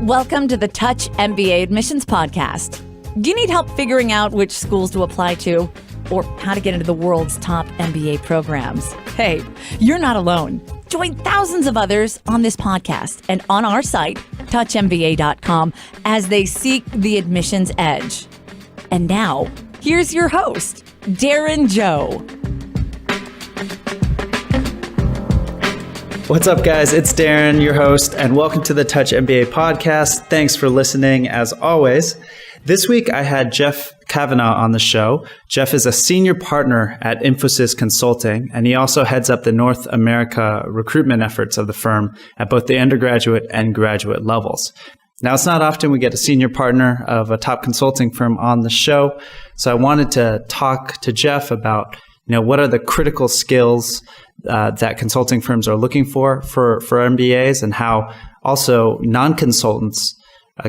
Welcome to the Touch MBA Admissions Podcast. Do you need help figuring out which schools to apply to or how to get into the world's top MBA programs? Hey, you're not alone. Join thousands of others on this podcast and on our site, touchmba.com, as they seek the admissions edge. And now, here's your host, Darren Joe. What's up, guys? It's Darren, your host, and welcome to the Touch MBA podcast. Thanks for listening, as always. This week, I had Jeff Kavanaugh on the show. Jeff is a senior partner at Infosys Consulting, and he also heads up the North America recruitment efforts of the firm at both the undergraduate and graduate levels. Now, it's not often we get a senior partner of a top consulting firm on the show, so I wanted to talk to Jeff about what are the critical skills that consulting firms are looking for MBAs, and how also non-consultants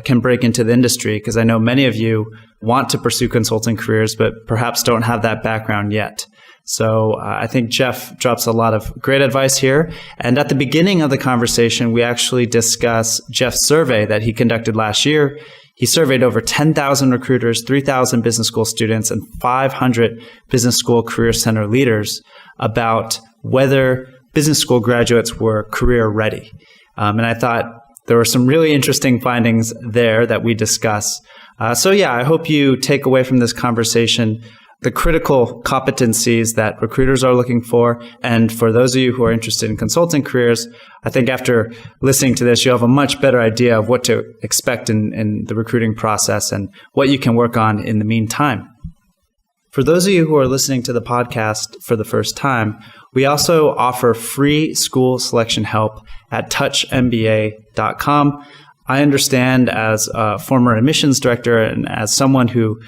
can break into the industry, because I know many of you want to pursue consulting careers, but perhaps don't have that background yet. So I think Jeff drops a lot of great advice here. And at the beginning of the conversation, we actually discuss Jeff's survey that he conducted last year. He surveyed over 10,000 recruiters, 3,000 business school students, and 500 business school career center leaders about whether business school graduates were career ready. And I thought there were some really interesting findings there that we discuss. I hope you take away from this conversation the critical competencies that recruiters are looking for. And for those of you who are interested in consulting careers, I think after listening to this, you'll have a much better idea of what to expect in the recruiting process and what you can work on in the meantime. For those of you who are listening to the podcast for the first time, we also offer free school selection help at touchmba.com. I understand, as a former admissions director and as someone who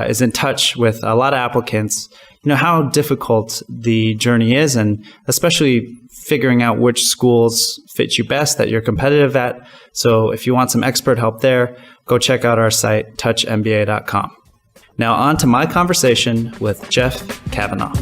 is in touch with a lot of applicants, how difficult the journey is, and especially figuring out which schools fit you best that you're competitive at. So if you want some expert help there, go check out our site, touchmba.com. Now on to my conversation with Jeff Kavanaugh.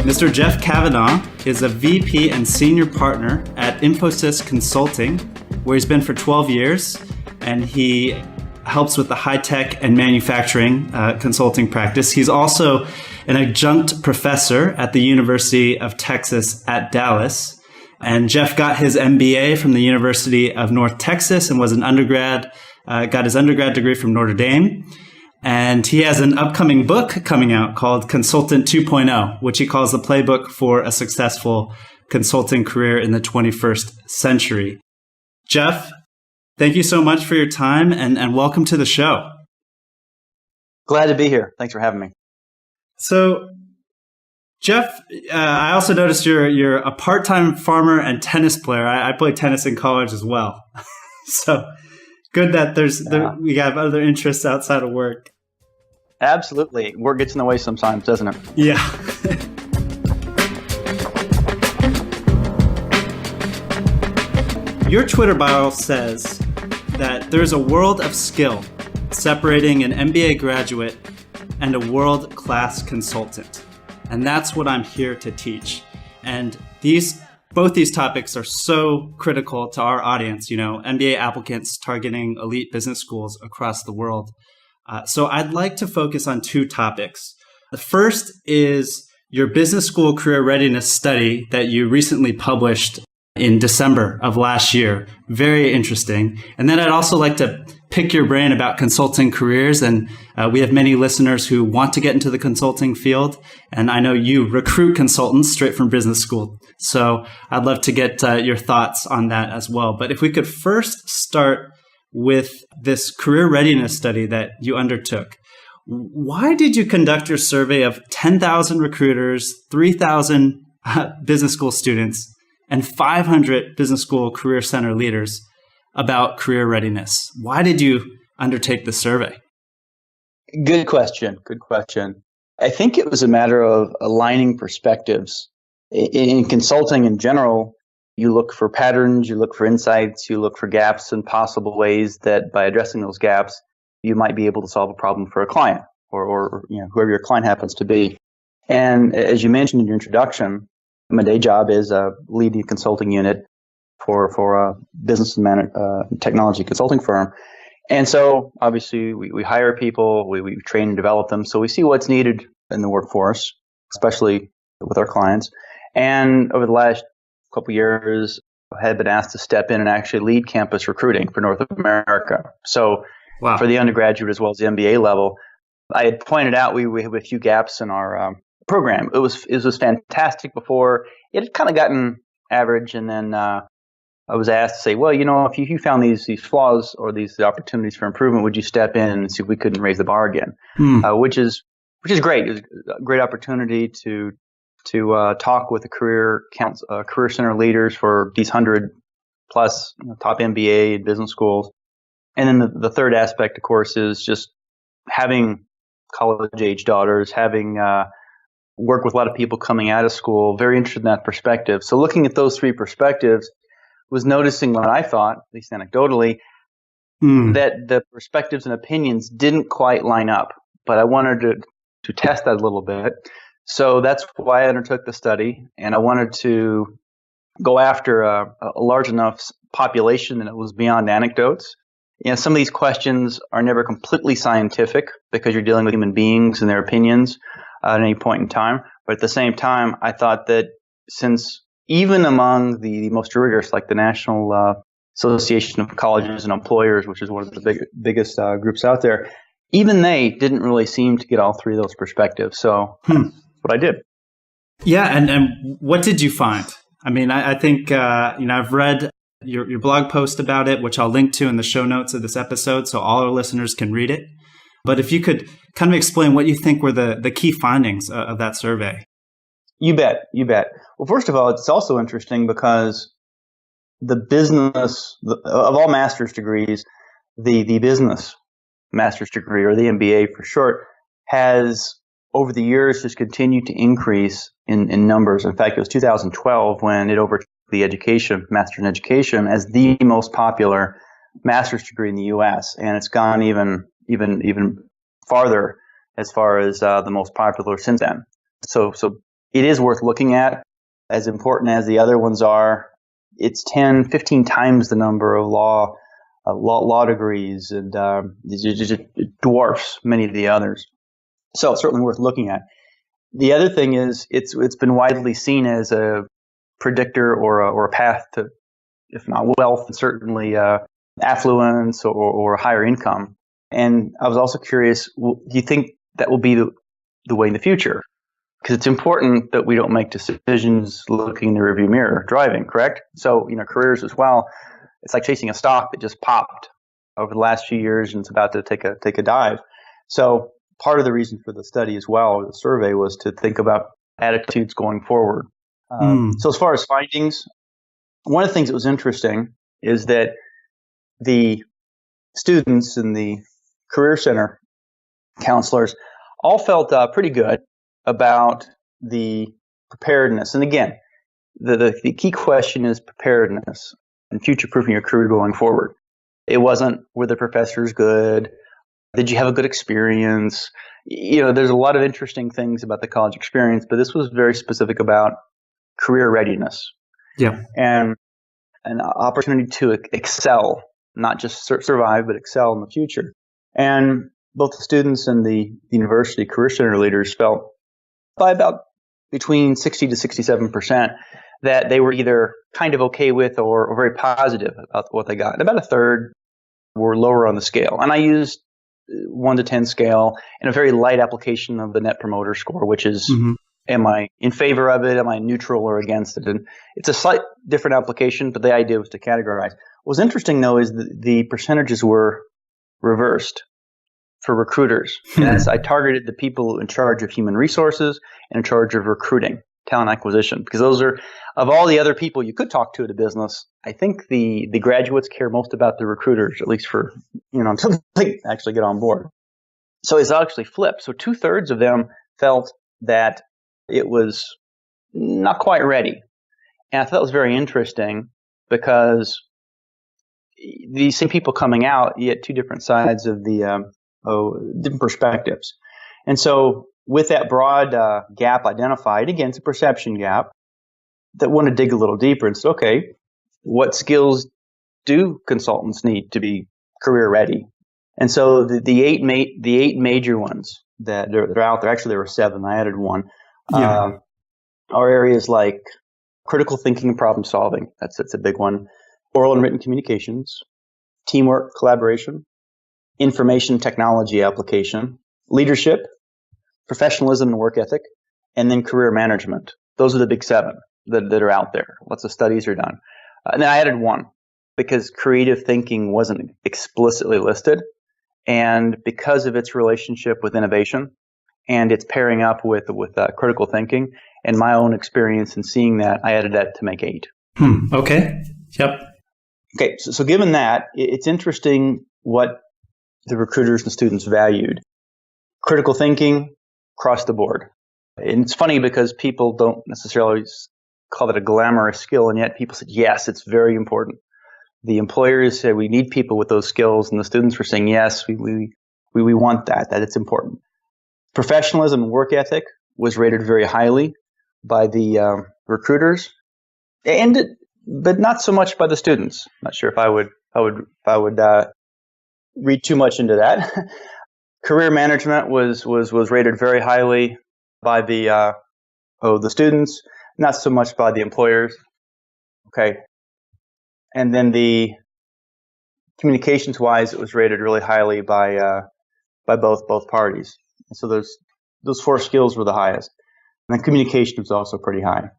Mr. Jeff Kavanaugh is a VP and senior partner at Infosys Consulting, where he's been for 12 years, and he helps with the high-tech and manufacturing consulting practice. He's also an adjunct professor at the University of Texas at Dallas. And Jeff got his MBA from the University of North Texas and was an undergrad, got his undergrad degree from Notre Dame. And he has an upcoming book coming out called Consultant 2.0, which he calls the playbook for a successful consulting career in the 21st century. Jeff, thank you so much for your time and welcome to the show. Glad to be here. Thanks for having me. So, Jeff, I also noticed you're a part-time farmer and tennis player. I played tennis in college as well. So good that we have other interests outside of work. Absolutely. Work gets in the way sometimes, doesn't it? Yeah. Your Twitter bio says that there's a world of skill separating an MBA graduate and a world-class consultant. And that's what I'm here to teach. And both these topics are so critical to our audience, MBA applicants targeting elite business schools across the world. So I'd like to focus on two topics. The first is your business school career readiness study that you recently published in December of last year. Very interesting. And then I'd also like to pick your brain about consulting careers. And we have many listeners who want to get into the consulting field. And I know you recruit consultants straight from business school. So I'd love to get your thoughts on that as well. But if we could first start with this career readiness study that you undertook. Why did you conduct your survey of 10,000 recruiters, 3,000 business school students, and 500 business school career center leaders about career readiness? Why did you undertake the survey? Good question. I think it was a matter of aligning perspectives. In consulting in general, you look for patterns, you look for insights, you look for gaps and possible ways that by addressing those gaps, you might be able to solve a problem for a client or whoever your client happens to be. And as you mentioned in your introduction, My day job is leading a consulting unit for a business and technology consulting firm. And so obviously we hire people, we train and develop them. So we see what's needed in the workforce, especially with our clients. And over the last couple of years, I had been asked to step in and actually lead campus recruiting for North America. So wow. For the undergraduate as well as the MBA level, I had pointed out we have a few gaps in our program. It was fantastic before. It had kind of gotten average, and then I was asked to say, well, if you found these flaws or these opportunities for improvement, would you step in and see if we couldn't raise the bar again? Which is great. It was a great opportunity to talk with the career center leaders for these 100+ top MBA and business schools. And then the third aspect, of course, is just having college-age daughters, having worked with a lot of people coming out of school, very interested in that perspective. So looking at those three perspectives, was noticing what I thought, at least anecdotally, that the perspectives and opinions didn't quite line up. But I wanted to test that a little bit. So that's why I undertook the study, and I wanted to go after a large enough population that it was beyond anecdotes. Some of these questions are never completely scientific because you're dealing with human beings and their opinions at any point in time. But at the same time, I thought that since even among the most rigorous, like the National Association of Colleges and Employers, which is one of the biggest groups out there, even they didn't really seem to get all three of those perspectives. So that's what I did. Yeah, and what did you find? I mean, I think, I've read your blog post about it, which I'll link to in the show notes of this episode so all our listeners can read it. But if you could kind of explain what you think were the key findings of that survey. You bet. Well, first of all, it's also interesting because the business, of all master's degrees, the business master's degree, or the MBA for short, has over the years just continued to increase in numbers. In fact, it was 2012 when it overtook the master's in education, as the most popular master's degree in the U.S. And it's gone even farther as far as the most popular since then. So it is worth looking at. As important as the other ones are, it's 10, 15 times the number of law degrees, and it dwarfs many of the others. So it's certainly worth looking at. The other thing is it's been widely seen as a predictor or a path to, if not wealth, certainly affluence or higher income. And I was also curious, do you think that will be the way in the future? Because it's important that we don't make decisions looking in the rearview mirror driving, correct? So, careers as well, it's like chasing a stock that just popped over the last few years and it's about to take a dive. So part of the reason for the study as well, the survey, was to think about attitudes going forward. So as far as findings, one of the things that was interesting is that the students and the Career Center counselors all felt pretty good about the preparedness. And again, the key question is preparedness and future-proofing your career going forward. It wasn't, were the professors good? Did you have a good experience? There's a lot of interesting things about the college experience, but this was very specific about career readiness. Yeah. And an opportunity to excel, not just survive, but excel in the future. And both the students and the university Career Center leaders felt by about between 60 to 67% that they were either kind of okay with or very positive about what they got. And about a third were lower on the scale. And I used 1 to 10 scale and a very light application of the Net Promoter Score, which is, am I in favor of it? Am I neutral or against it? And it's a slight different application, but the idea was to categorize. What was interesting, though, is the percentages were reversed for recruiters. And I targeted the people in charge of human resources and in charge of recruiting, talent acquisition, because those are, of all the other people you could talk to at a business, I think the graduates care most about the recruiters, at least for, until they actually get on board. So it's actually flipped. So 2/3 of them felt that it was not quite ready. And I thought it was very interesting because these same people coming out, you had two different sides of the different perspectives. And so with that broad gap identified, again, it's a perception gap, that want to dig a little deeper and say, okay, what skills do consultants need to be career ready? And so the eight major ones that are out there, actually there were 7, I added one, are areas like critical thinking and problem solving. That's a big one. Oral and written communications, teamwork, collaboration, information technology application, leadership, professionalism and work ethic, and then career management. Those are the big 7 that are out there. Lots of studies are done. And then I added one because creative thinking wasn't explicitly listed. And because of its relationship with innovation and its pairing up with critical thinking and my own experience in seeing that, I added that to make 8. Okay. Yep. Okay. So given that, it's interesting what the recruiters and students valued. Critical thinking across the board. And it's funny because people don't necessarily call it a glamorous skill, and yet people said, yes, it's very important. The employers said, we need people with those skills, and the students were saying, yes, we want that it's important. Professionalism and work ethic was rated very highly by the recruiters, but not so much by the students. Not sure if I would read too much into that. Career management was rated very highly by the students, not so much by the employers. Okay. And then the communications wise, it was rated really highly by both parties. And so those 4 skills were the highest. And then communication was also pretty high.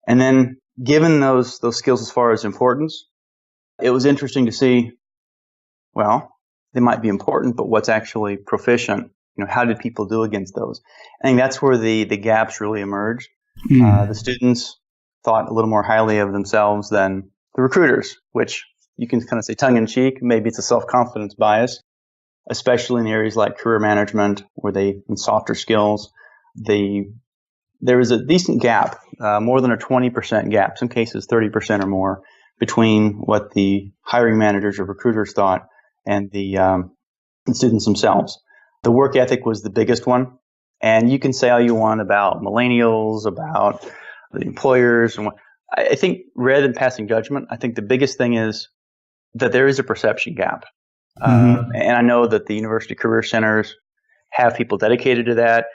And then given those skills as far as importance, it was interesting to see, well, they might be important, but what's actually proficient? How did people do against those? I think that's where the gaps really emerged. The students thought a little more highly of themselves than the recruiters, which you can kind of say tongue in cheek. Maybe it's a self-confidence bias, especially in areas like career management, where in softer skills, there was a decent gap, more than a 20% gap, some cases 30% or more, between what the hiring managers or recruiters thought and the students themselves. The work ethic was the biggest one. And you can say all you want about millennials, about the employers. And I think rather than passing judgment, I think the biggest thing is that there is a perception gap. And I know that the university career centers have people dedicated to that.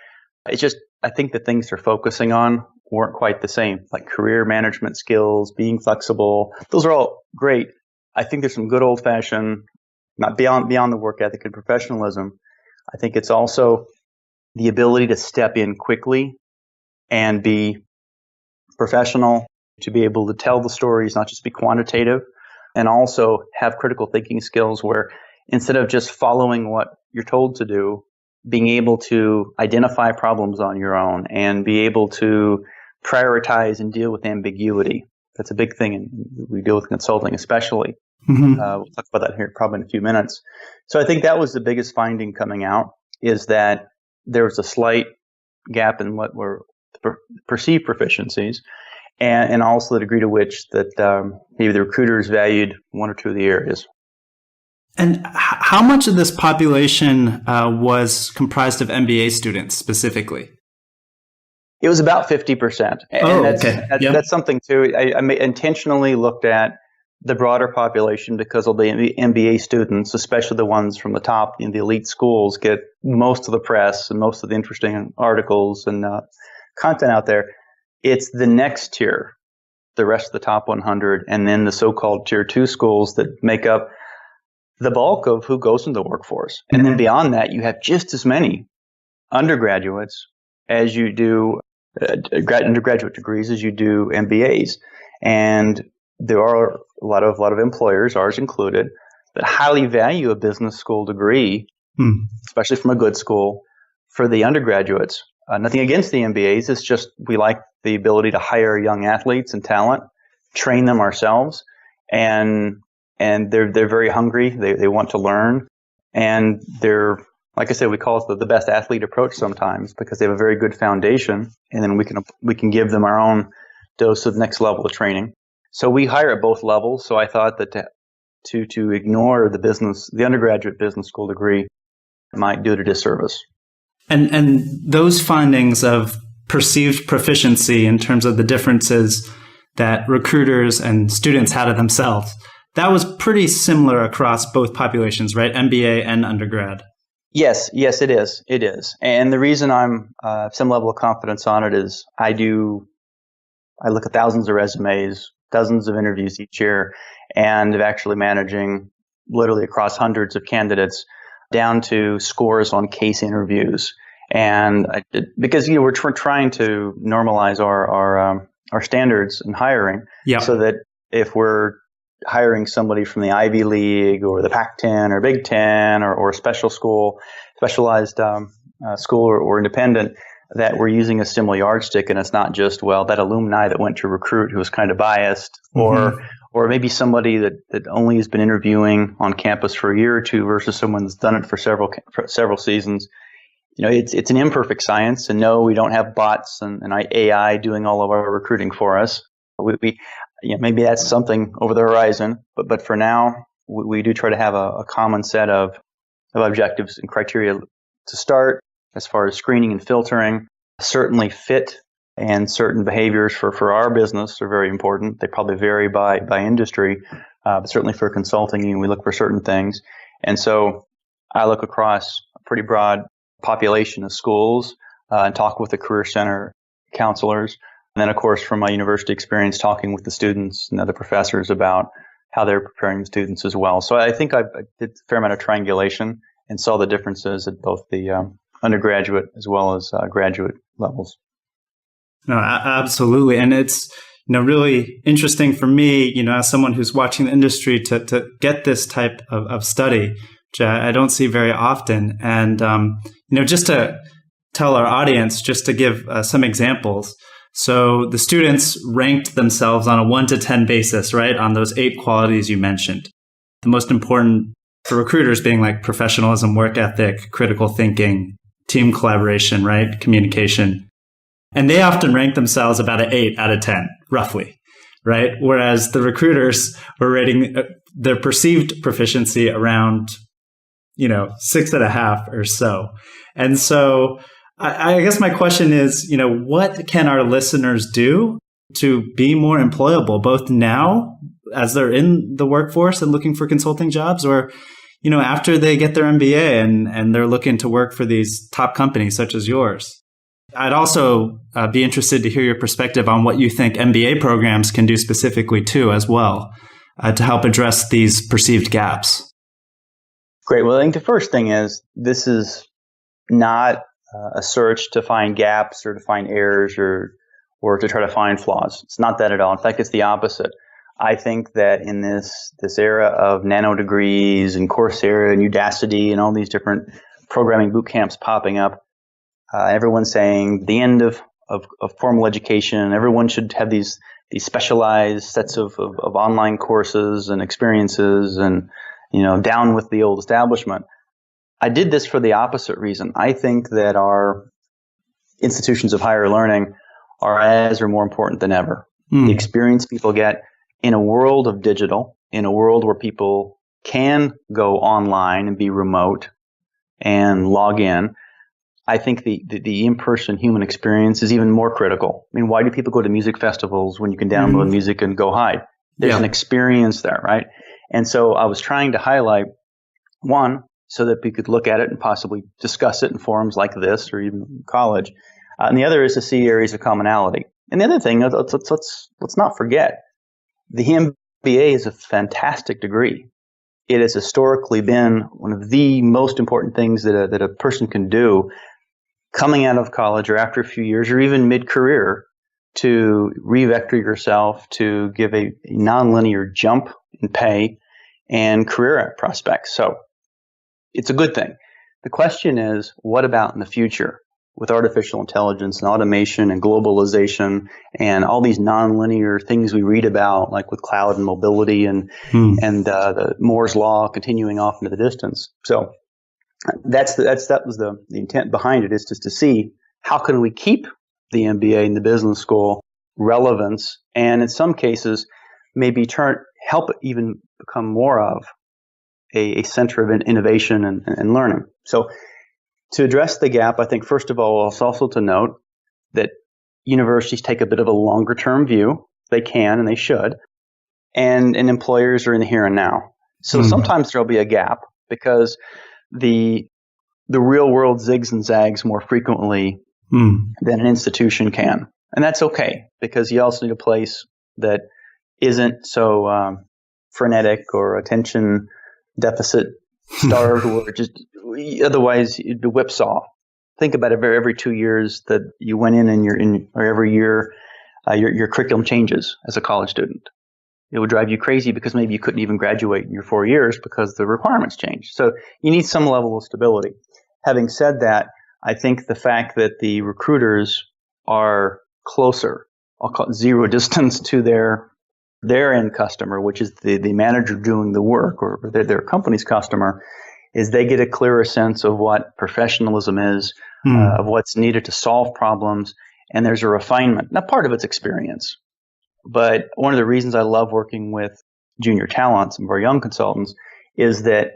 It's just, I think the things they're focusing on weren't quite the same, like career management skills, being flexible. Those are all great. I think there's some good old fashioned, not beyond the work ethic and professionalism. I think it's also the ability to step in quickly and be professional, to be able to tell the stories, not just be quantitative, and also have critical thinking skills where instead of just following what you're told to do, being able to identify problems on your own and be able to prioritize and deal with ambiguity. That's a big thing, and we deal with consulting especially. We'll talk about that here probably in a few minutes. So I think that was the biggest finding coming out, is that there was a slight gap in what were perceived proficiencies, and also the degree to which that maybe the recruiters valued 1 or 2 of the areas. And how much of this population was comprised of MBA students specifically? It was about 50%. And that's something too. I intentionally looked at the broader population because of the MBA students, especially the ones from the top in the elite schools, get most of the press and most of the interesting articles and content out there. It's the next tier, the rest of the top 100, and then the so-called tier 2 schools that make up the bulk of who goes into the workforce. And then beyond that, you have just as many undergraduates as you do undergraduate degrees as you do MBAs. And there are a lot of employers, ours included, that highly value a business school degree, especially from a good school, for the undergraduates. Nothing against the MBAs. It's just we like the ability to hire young athletes and talent, train them ourselves, and they're very hungry. They want to learn, and they're, like I said, we call it the best athlete approach sometimes because they have a very good foundation, and then we can give them our own dose of next level of training. So we hire at both levels. So I thought that to ignore the undergraduate business school degree might do it a disservice. And those findings of perceived proficiency in terms of the differences that recruiters and students had of themselves. That was pretty similar across both populations, right? MBA and undergrad. Yes, it is. It is. And the reason I'm some level of confidence on it is I look at thousands of resumes, dozens of interviews each year, and of actually managing literally across hundreds of candidates down to scores on case interviews. And because we're trying to normalize our standards in hiring, so that if we're hiring somebody from the Ivy League or the Pac-10 or Big Ten or a specialized school or independent, that we're using a similar yardstick, and it's not just, that alumni that went to recruit who was kind of biased, or maybe somebody that only has been interviewing on campus for a year or two versus someone that's done it for several seasons. It's an imperfect science, and no, we don't have bots and AI doing all of our recruiting for us. We maybe that's something over the horizon, but for now, we do try to have a common set of objectives and criteria to start as far as screening and filtering. Certainly fit and certain behaviors for our business are very important. They probably vary by industry, but certainly for consulting, we look for certain things. And so I look across a pretty broad population of schools and talk with the Career Center counselors. And then, of course, from my university experience, talking with the students and other professors about how they're preparing the students as well. So I think I did a fair amount of triangulation and saw the differences at both the undergraduate as well as graduate levels. No, absolutely. And it's, really interesting for me, as someone who's watching the industry to get this type of study, which I don't see very often. And, just to tell our audience, just to give some examples. So the students ranked themselves on a 1 to 10 basis, right? On those 8 qualities you mentioned. The most important for recruiters being like professionalism, work ethic, critical thinking, team collaboration, right? Communication. And they often rank themselves about an 8 out of 10, roughly, right? Whereas the recruiters were rating their perceived proficiency around, 6.5 or so. And so I guess my question is, what can our listeners do to be more employable, both now as they're in the workforce and looking for consulting jobs, or, after they get their MBA and they're looking to work for these top companies such as yours? I'd also be interested to hear your perspective on what you think MBA programs can do specifically too, as well, to help address these perceived gaps. Great. Well, I think the first thing is this is not a search to find gaps or to find errors or to try to find flaws. It's not that at all. In fact, it's the opposite. I think that in this era of nano degrees and Coursera and Udacity and all these different programming boot camps popping up, everyone's saying the end of formal education. Everyone should have these specialized sets of online courses and experiences, and down with the old establishment. I did this for the opposite reason. I think that our institutions of higher learning are as or more important than ever. The experience people get in a world of digital, in a world where people can go online and be remote and log in, I think the in-person human experience is even more critical. I mean, why do people go to music festivals when you can download music and go hide? There's an experience there, right? And so I was trying to highlight, one, so that we could look at it and possibly discuss it in forums like this or even college. And the other is to see areas of commonality. And the other thing, let's not forget, the MBA is a fantastic degree. It has historically been one of the most important things that a person can do coming out of college or after a few years or even mid-career to re-vector yourself, to give a nonlinear jump in pay and career prospects. So it's a good thing. The question is, what about in the future with artificial intelligence and automation and globalization and all these nonlinear things we read about, like with cloud and mobility and the Moore's law continuing off into the distance. So that was the intent behind it, is just to see how can we keep the MBA and the business school relevance, and in some cases maybe help it even become more of a center of innovation and learning. So to address the gap, I think first of all, it's also to note that universities take a bit of a longer term view. They can and they should. And employers are in the here and now. So sometimes there'll be a gap because the real world zigs and zags more frequently than an institution can. And that's okay, because you also need a place that isn't so frenetic or attention deficit starved or just otherwise the whipsaw. Think about it, every 2 years that you went in or every year your curriculum changes as a college student. It would drive you crazy because maybe you couldn't even graduate in your 4 years because the requirements changed. So you need some level of stability. Having said that, I think the fact that the recruiters are closer, I'll call it zero distance to their end customer, which is the manager doing the work or their company's customer, is they get a clearer sense of what professionalism is, of what's needed to solve problems, and there's a refinement. Now, part of it's experience. But one of the reasons I love working with junior talent, some of our young consultants, is that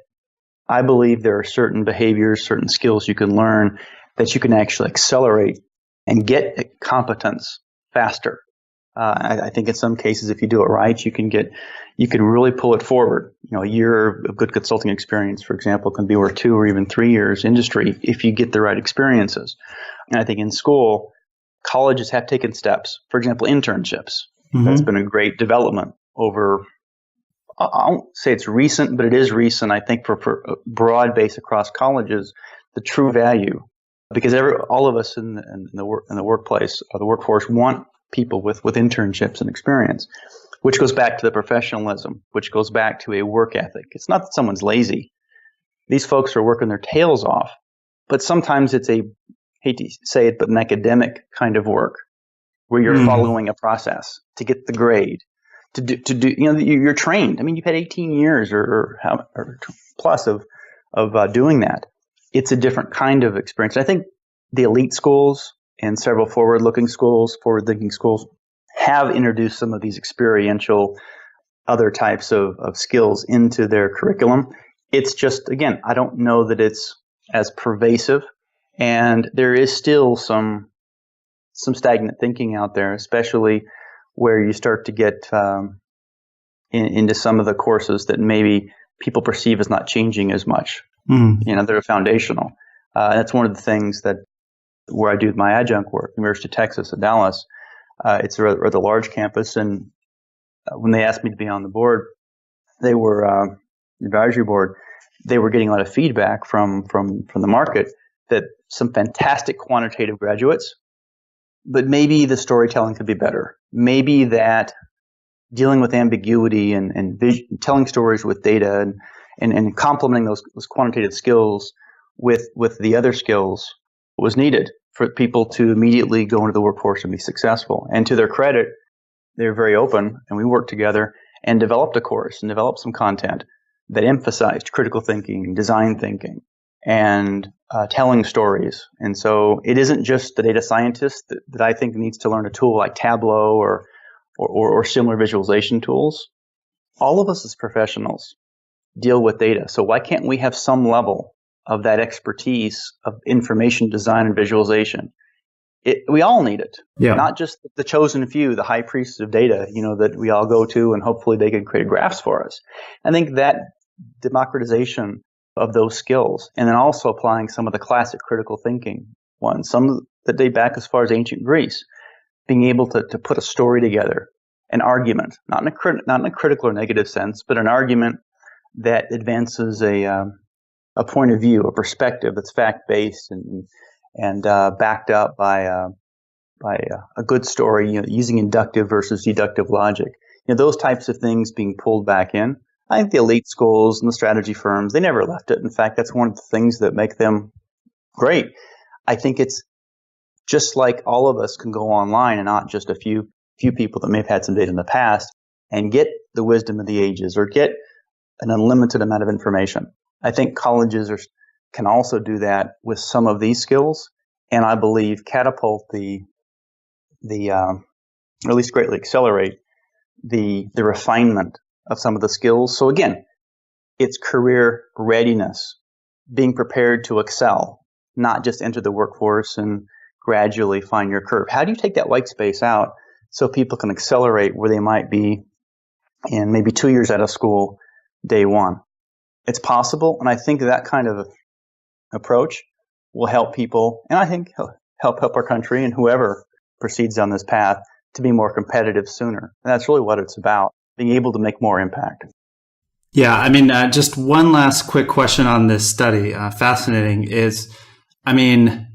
I believe there are certain behaviors, certain skills you can learn that you can actually accelerate and get competence faster. I think in some cases, if you do it right, you can really pull it forward. A year of good consulting experience, for example, can be worth 2 or even 3 years industry if you get the right experiences. And I think in school, colleges have taken steps. For example, internships. That's been a great development over, I won't say it's recent, but it is recent, I think, for a broad base across colleges, the true value. Because all of us in the workplace or the workforce want people with internships and experience, which goes back to the professionalism, which goes back to a work ethic. It's not that someone's lazy. These folks are working their tails off, but sometimes it's hate to say it, but an academic kind of work where you're following a process to get the grade, to do you're trained. I mean, you've had 18 years or plus of doing that. It's a different kind of experience. I think the elite schools and several forward-thinking schools have introduced some of these experiential other types of skills into their curriculum. It's just, again, I don't know that it's as pervasive, and there is still some stagnant thinking out there, especially where you start to get into some of the courses that maybe people perceive as not changing as much. That are foundational. That's one of the things that where I do my adjunct work, University of Texas at Dallas. It's a rather large campus, and when they asked me to be on the board, they were the advisory board. They were getting a lot of feedback from the market that some fantastic quantitative graduates, but maybe the storytelling could be better. Maybe that dealing with ambiguity and telling stories with data and complementing those quantitative skills with the other skills was needed for people to immediately go into the workforce and be successful. And to their credit, they were very open, and we worked together and developed a course and developed some content that emphasized critical thinking, design thinking, and telling stories. And so it isn't just the data scientist that I think needs to learn a tool like Tableau or similar visualization tools. All of us as professionals deal with data. So why can't we have some level of that expertise of information design and visualization? We all need it, not just the chosen few, the high priests of data, that we all go to, and hopefully they can create graphs for us. I think that democratization of those skills, and then also applying some of the classic critical thinking ones, some that date back as far as ancient Greece, being able to put a story together, an argument, not in a critical or negative sense, but an argument that advances a point of view, a perspective that's fact-based and backed up by a good story, using inductive versus deductive logic. Those types of things being pulled back in. I think the elite schools and the strategy firms, they never left it. In fact, that's one of the things that make them great. I think it's just like all of us can go online, and not just a few people that may have had some data in the past, and get the wisdom of the ages or get an unlimited amount of information. I think colleges can also do that with some of these skills, and I believe catapult or at least greatly accelerate the refinement of some of the skills. So again, it's career readiness, being prepared to excel, not just enter the workforce and gradually find your curve. How do you take that white space out so people can accelerate where they might be in maybe 2 years out of school, day one. It's possible, and I think that kind of approach will help people, and I think help our country and whoever proceeds on this path to be more competitive sooner. And that's really what it's about, being able to make more impact. Yeah, I mean, just one last quick question on this study. Fascinating is, I mean,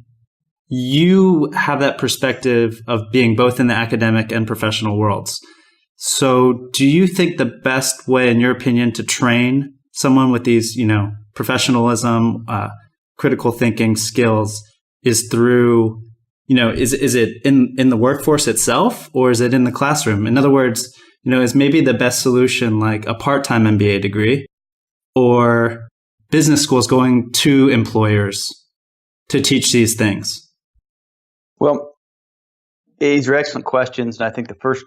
you have that perspective of being both in the academic and professional worlds. So do you think the best way, in your opinion, to train someone with these, professionalism, critical thinking skills is through, is it in the workforce itself, or is it in the classroom? In other words, is maybe the best solution like a part-time MBA degree or business schools going to employers to teach these things? Well, these are excellent questions. And I think the first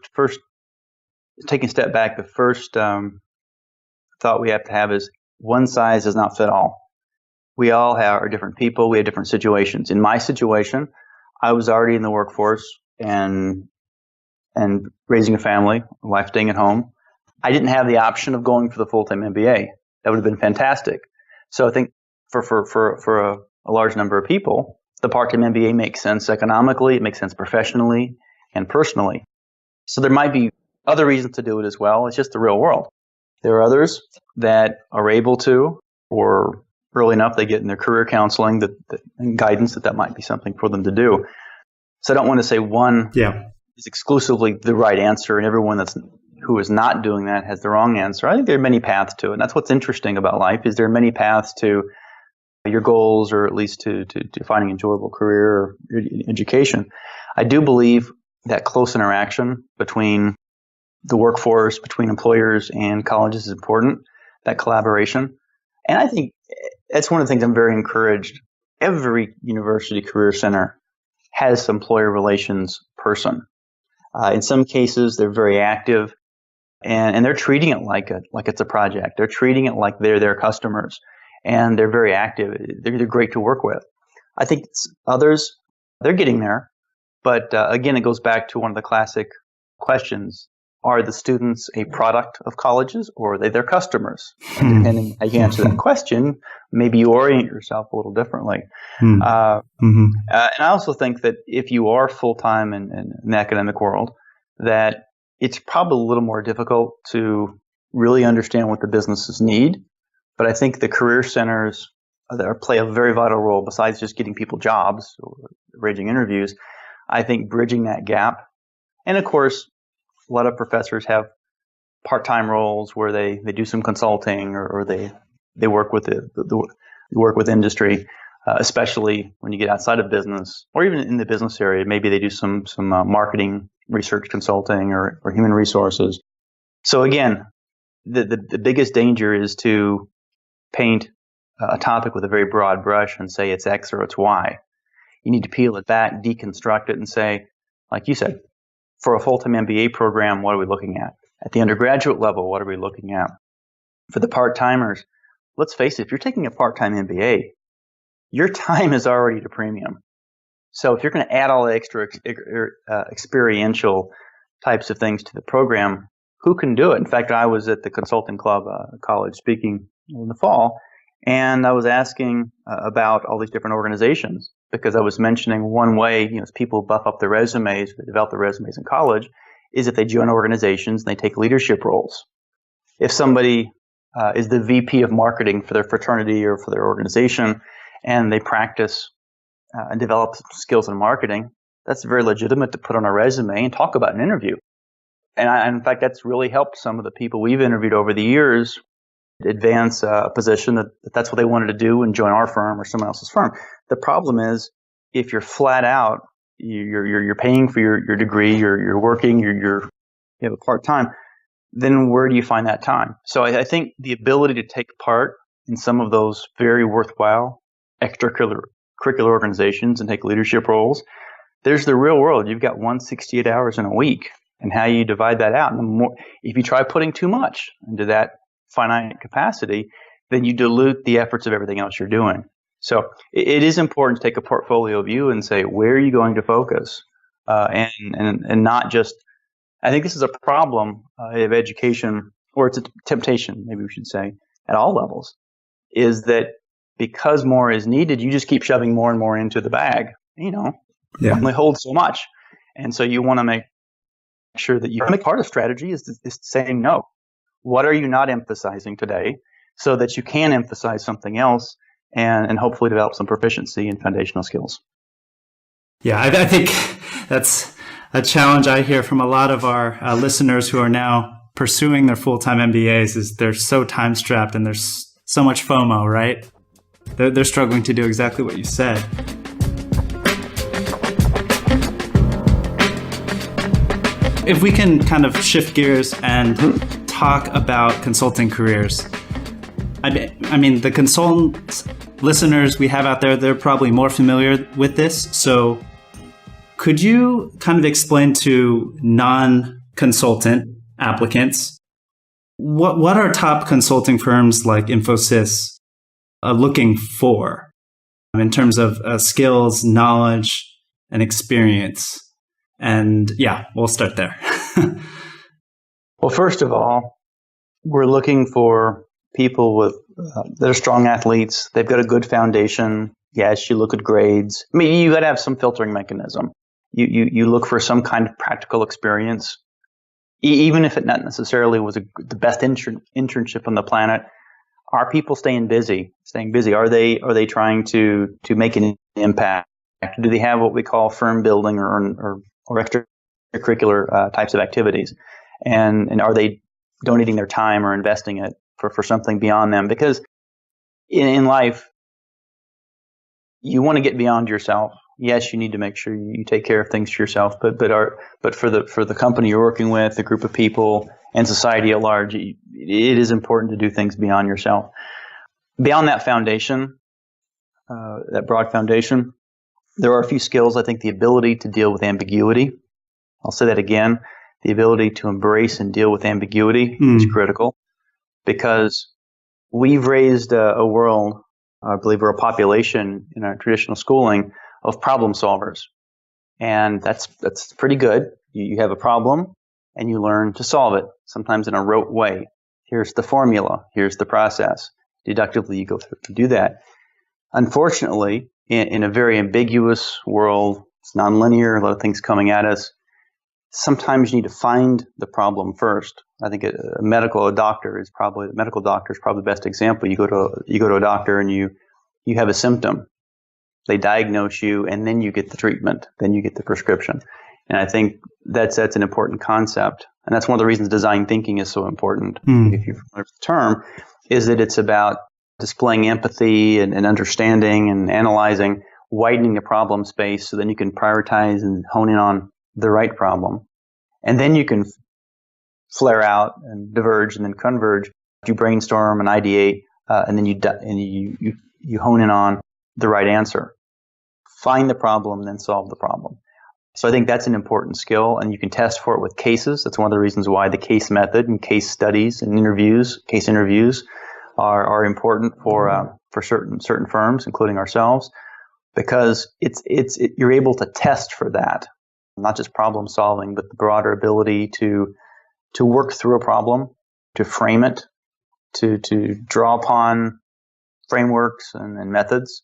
taking a step back, the first thought we have to have is one size does not fit all. We all are different people. We have different situations. In my situation, I was already in the workforce and raising a family, a wife staying at home. I didn't have the option of going for the full-time MBA. That would have been fantastic. So I think for a large number of people, the part-time MBA makes sense economically, it makes sense professionally and personally. So there might be other reasons to do it as well. It's just the real world. There are others that are able to, or early enough they get in their career counseling and guidance that might be something for them to do. So I don't want to say one is exclusively the right answer and everyone who is not doing that has the wrong answer. I think there are many paths to it. And that's what's interesting about life, is there are many paths to your goals, or at least to finding an enjoyable career or education. I do believe that close interaction between the workforce, between employers and colleges is important, that collaboration. And I think that's one of the things I'm very encouraged. Every university career center has some employer relations person. In some cases, they're very active, and they're treating it like it's a project. They're treating it like they're their customers, and they're very active. They're great to work with. I think others, they're getting there. But again, it goes back to one of the classic questions. Are the students a product of colleges, or are they their customers? And depending how you answer that question, maybe you orient yourself a little differently. And I also think that if you are full-time in the academic world, that it's probably a little more difficult to really understand what the businesses need. But I think the career centers play a very vital role, besides just getting people jobs or arranging interviews. I think bridging that gap. And of course, a lot of professors have part-time roles where they do some consulting, or they work with work with industry, especially when you get outside of business, or even in the business area. Maybe they do some marketing, research consulting, or human resources. So again, the biggest danger is to paint a topic with a very broad brush and say it's X or it's Y. You need to peel it back, deconstruct it, and say, like you said, for a full-time MBA program, what are we looking at? At the undergraduate level, what are we looking at? For the part-timers, let's face it, if you're taking a part-time MBA, your time is already at a premium. So if you're going to add all the extra experiential types of things to the program, who can do it? In fact, I was at the Consulting Club college speaking in the fall, and I was asking about all these different organizations, because I was mentioning one way, as people buff up their resumes, they develop their resumes in college, is if they join organizations and they take leadership roles. If somebody is the VP of marketing for their fraternity or for their organization, and they practice and develop skills in marketing, that's very legitimate to put on a resume and talk about in an interview. And in fact, that's really helped some of the people we've interviewed over the years advance a position that's what they wanted to do and join our firm or someone else's firm. The problem is, if you're flat out, you're paying for your degree, you're working, you have a part-time, then where do you find that time? So I think the ability to take part in some of those very worthwhile extracurricular organizations and take leadership roles, there's the real world. You've got 168 hours in a week, and how you divide that out. And if you try putting too much into that finite capacity, then you dilute the efforts of everything else you're doing. So it is important to take a portfolio view and say, where are you going to focus? And not just I think this is a problem of education, or it's a temptation, maybe we should say, at all levels, is that because more is needed, you just keep shoving more and more into the bag. Only holds so much. And so you want to make sure that you make part of strategy is saying no. What are you not emphasizing today so that you can emphasize something else and hopefully develop some proficiency in foundational skills? Yeah, I think that's a challenge I hear from a lot of our listeners who are now pursuing their full-time MBAs is they're so time-strapped and there's so much FOMO, right? They're struggling to do exactly what you said. If we can kind of shift gears and talk about consulting careers. I mean, the consultant listeners we have out there, they're probably more familiar with this. So could you kind of explain to non-consultant applicants what are top consulting firms like Infosys looking for in terms of skills, knowledge, and experience? And yeah, we'll start there. Well, first of all, we're looking for people with that are strong athletes. They've got a good foundation. Yes, you look at grades. I mean, you got to have some filtering mechanism. You look for some kind of practical experience, even if it not necessarily was the best internship on the planet. Are people staying busy? Are they trying to make an impact? Do they have what we call firm building or extracurricular types of activities? And are they donating their time or investing it for something beyond them? Because in life, you want to get beyond yourself. Yes, you need to make sure you take care of things for yourself, but for the company you're working with, the group of people, and society at large, it is important to do things beyond yourself. Beyond that foundation, that broad foundation, there are a few skills. I think the ability to deal with ambiguity. I'll say that again. The ability to embrace and deal with ambiguity is critical, because we've raised a world, I believe, or a population in our traditional schooling of problem solvers. And that's pretty good. You have a problem and you learn to solve it, sometimes in a rote way. Here's the formula. Here's the process. Deductively, you go through to do that. Unfortunately, in a very ambiguous world, it's nonlinear, a lot of things coming at us. Sometimes you need to find the problem first. I think a medical doctor is probably the best example. You go to a doctor and you have a symptom. They diagnose you, and then you get the treatment. Then you get the prescription. And I think that's an important concept. And that's one of the reasons design thinking is so important. If you've heard the term, is that it's about displaying empathy and understanding and analyzing, widening the problem space so then you can prioritize and hone in on the right problem. And then you can flare out and diverge and then converge. You brainstorm and ideate, and then you hone in on the right answer. Find the problem, then solve the problem. So I think that's an important skill, and you can test for it with cases. That's one of the reasons why the case method and case studies and case interviews are important for certain firms, including ourselves, because you're able to test for that, not just problem solving, but the broader ability to work through a problem, to frame it, to draw upon frameworks and methods,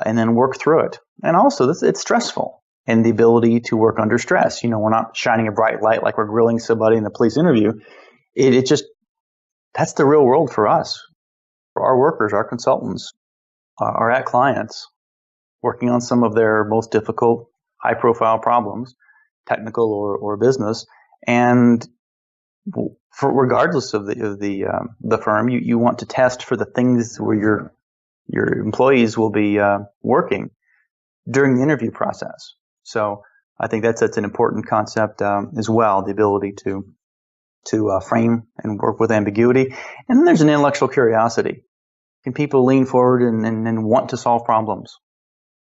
and then work through it. And also, it's stressful. And the ability to work under stress. We're not shining a bright light like we're grilling somebody in the police interview. That's the real world for us. For our workers, our consultants are at clients working on some of their most difficult, high-profile problems, technical or business. And regardless of the firm, you want to test for the things where your employees will be working during the interview process. So I think that's an important concept as well, the ability to frame and work with ambiguity. And then there's an intellectual curiosity. Can people lean forward and want to solve problems?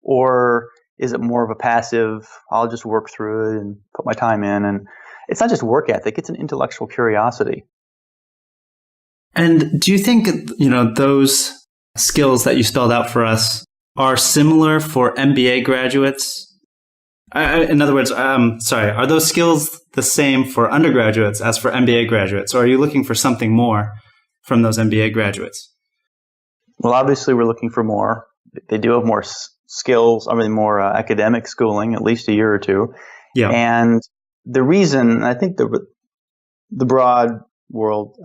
Or is it more of a passive, I'll just work through it and put my time in? And it's not just work ethic, it's an intellectual curiosity. And do you think, those skills that you spelled out for us are similar for MBA graduates In other words, sorry, are those skills the same for undergraduates as for MBA graduates, or are you looking for something more from those MBA graduates? Well, obviously, we're looking for more. They do have more skills, more academic schooling, at least a year or two. Yeah. And the reason, I think the broader world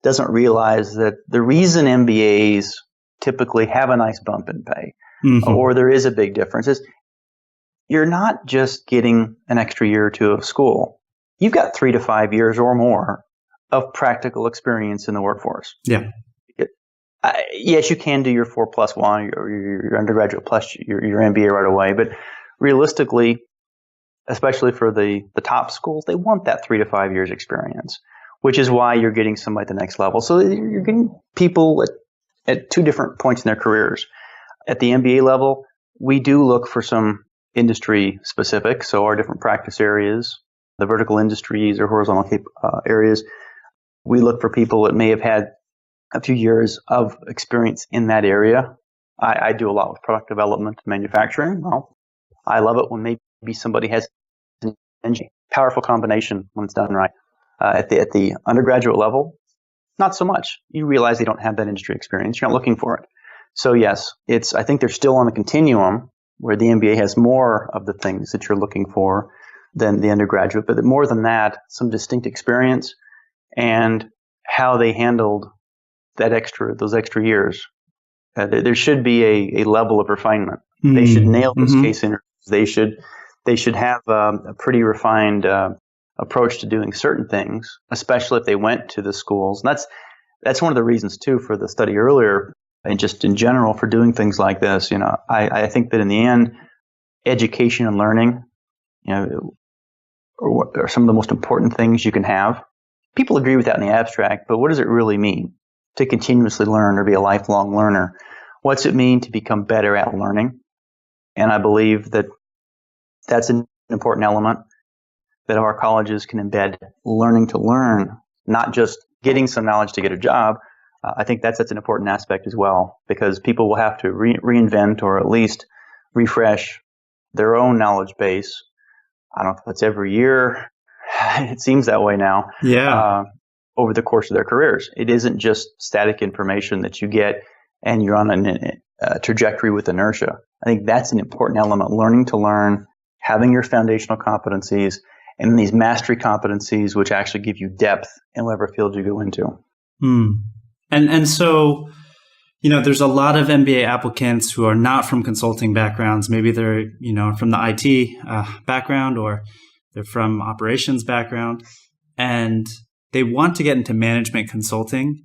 doesn't realize that the reason MBAs typically have a nice bump in pay, or there is a big difference, is you're not just getting an extra year or two of school. You've got 3 to 5 years or more of practical experience in the workforce. Yeah. Yes, you can do your 4+1 or your undergraduate plus your MBA right away, but realistically, especially for the top schools, they want that 3 to 5 years experience, which is why you're getting somebody at the next level. So you're getting people at two different points in their careers. At the MBA level, we do look for some industry specific, so our different practice areas, the vertical industries or horizontal areas, we look for people that may have had a few years of experience in that area. I do a lot with product development, manufacturing. Well, I love it when maybe somebody has an engine, powerful combination when it's done right. At the undergraduate level, not so much. You realize they don't have that industry experience. You're not looking for it. So yes, I think they're still on a continuum where the MBA has more of the things that you're looking for than the undergraduate. But more than that, some distinct experience and how they handled those extra years. There should be a level of refinement. They should nail those case interviews. They should have a pretty refined approach to doing certain things, especially if they went to the schools. And that's one of the reasons too for the study earlier, and just in general for doing things like this. I think that in the end, education and learning, are some of the most important things you can have. People agree with that in the abstract, but what does it really mean to continuously learn or be a lifelong learner? What's it mean to become better at learning? And I believe that that's an important element that our colleges can embed learning to learn, not just getting some knowledge to get a job. I think that's an important aspect as well, because people will have to reinvent or at least refresh their own knowledge base. I don't know if it's every year. It seems that way now. Yeah. Over the course of their careers. It isn't just static information that you get and you're on a trajectory with inertia. I think that's an important element, learning to learn, having your foundational competencies, and these mastery competencies, which actually give you depth in whatever field you go into. And so, there's a lot of MBA applicants who are not from consulting backgrounds. Maybe they're, from the IT background, or they're from operations background, and they want to get into management consulting.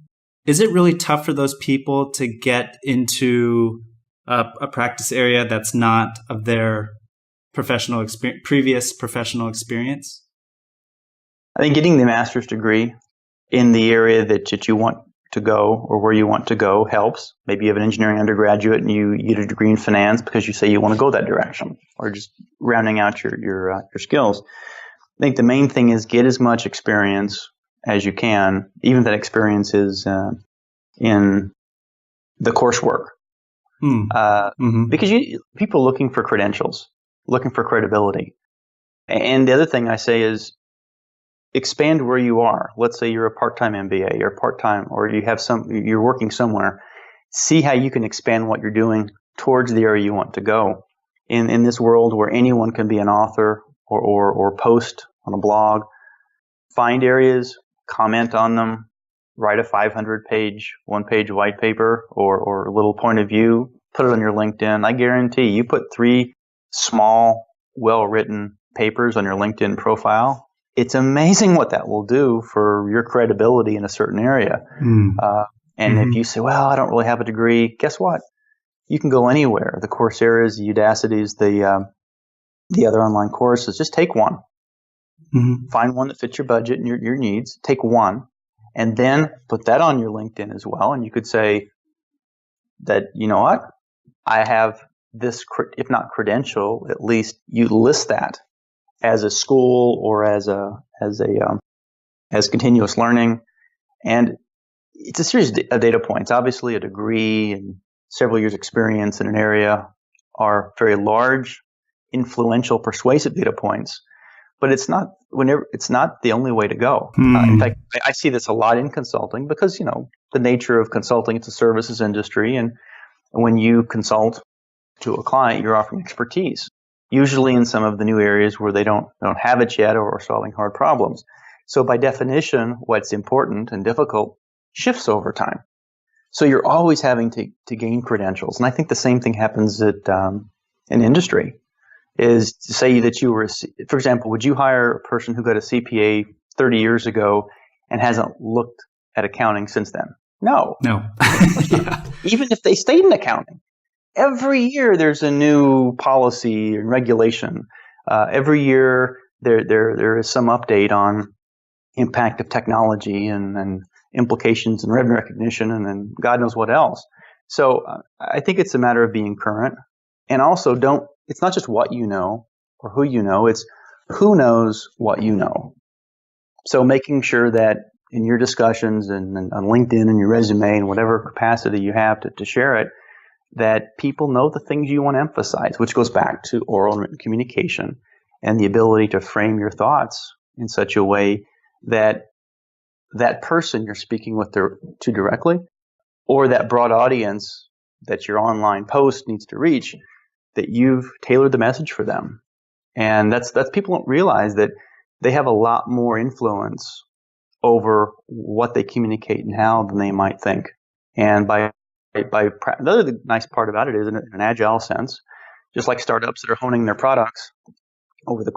Is it really tough for those people to get into a practice area that's not of their previous professional experience? I think getting the master's degree in the area that you want to go or where you want to go helps. Maybe you have an engineering undergraduate and you get a degree in finance because you say you want to go that direction, or just rounding out your skills. I think the main thing is get as much experience as you can, even if that experience is in the coursework. Because people are looking for credentials, looking for credibility. And the other thing I say is expand where you are. Let's say you're a part-time MBA, you're part-time, or you're working somewhere. See how you can expand what you're doing towards the area you want to go. In this world where anyone can be an author or post on a blog, find areas, comment on them, write a 500-page, one-page white paper or a little point of view, put it on your LinkedIn. I guarantee you put 3 small, well-written papers on your LinkedIn profile. It's amazing what that will do for your credibility in a certain area. If you say, well, I don't really have a degree, guess what? You can go anywhere. The Coursera's, the Udacity's, the other online courses. Just take one. Find one that fits your budget and your needs. Take one, and then put that on your LinkedIn as well. And you could say that, you know what, I have this, if not credential, at least you list that as a school or as continuous learning. And it's a series of data points. Obviously, a degree and several years experience in an area are very large influential, persuasive data points. But it's not the only way to go. In fact, I see this a lot in consulting because, the nature of consulting, it's a services industry. And when you consult to a client, you're offering expertise, usually in some of the new areas where they don't have it yet or are solving hard problems. So by definition, what's important and difficult shifts over time. So you're always having to gain credentials. And I think the same thing happens in industry. Is to say that you were, for example, would you hire a person who got a CPA 30 years ago and hasn't looked at accounting since then? No. Yeah. Even if they stayed in accounting, every year there's a new policy and regulation. Every year there is some update on impact of technology and implications and revenue recognition and God knows what else. So I think it's a matter of being current, and also it's not just what you know or who you know, it's who knows what you know. So making sure that in your discussions and on LinkedIn and your resume and whatever capacity you have to share it, that people know the things you want to emphasize, which goes back to oral and written communication and the ability to frame your thoughts in such a way that that person you're speaking with to directly, or that broad audience that your online post needs to reach, that you've tailored the message for them. And that's people don't realize that they have a lot more influence over what they communicate and how than they might think. And the other nice part about it is in an agile sense, just like startups that are honing their products over the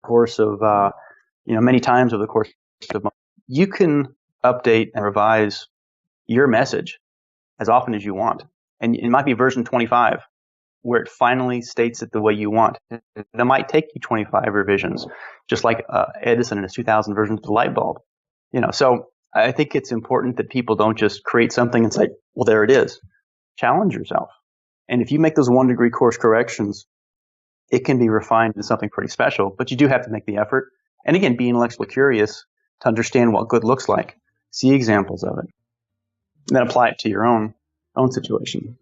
course of, many times over the course of months, you can update and revise your message as often as you want. And it might be version 25, where it finally states it the way you want. It might take you 25 revisions, just like Edison and his 2000 versions of the light bulb. So I think it's important that people don't just create something and say, well, there it is. Challenge yourself. And if you make those 1-degree course corrections, it can be refined into something pretty special, but you do have to make the effort. And again, be intellectually curious to understand what good looks like, see examples of it, and then apply it to your own situation.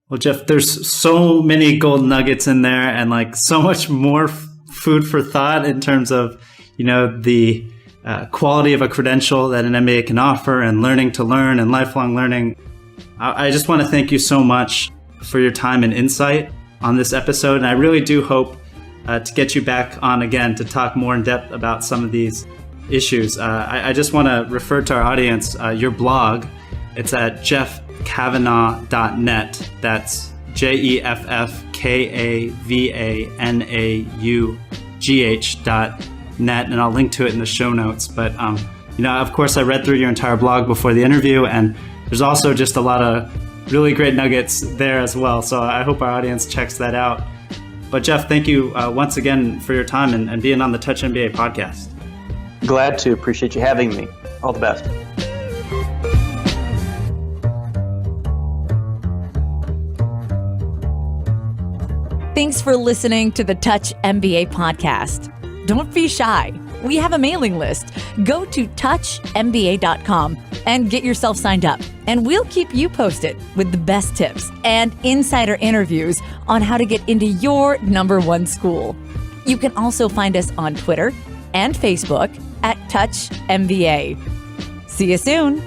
Well, Jeff, there's so many gold nuggets in there and so much more food for thought in terms of, the quality of a credential that an MBA can offer and learning to learn and lifelong learning. I just want to thank you so much for your time and insight on this episode. And I really do hope to get you back on again to talk more in depth about some of these issues. I just want to refer to our audience, your blog. It's at jeffkavanaugh.net. That's jeffkavanaugh.net, and I'll link to it in the show notes. But of course, I read through your entire blog before the interview, and there's also just a lot of really great nuggets there as well. So I hope our audience checks that out. But Jeff, thank you once again for your time and being on the Touch MBA podcast. Glad to. Appreciate you having me. All the best. Thanks for listening to the Touch MBA podcast. Don't be shy. We have a mailing list. Go to touchmba.com and get yourself signed up. And we'll keep you posted with the best tips and insider interviews on how to get into your #1 school. You can also find us on Twitter and Facebook at Touch MBA. See you soon.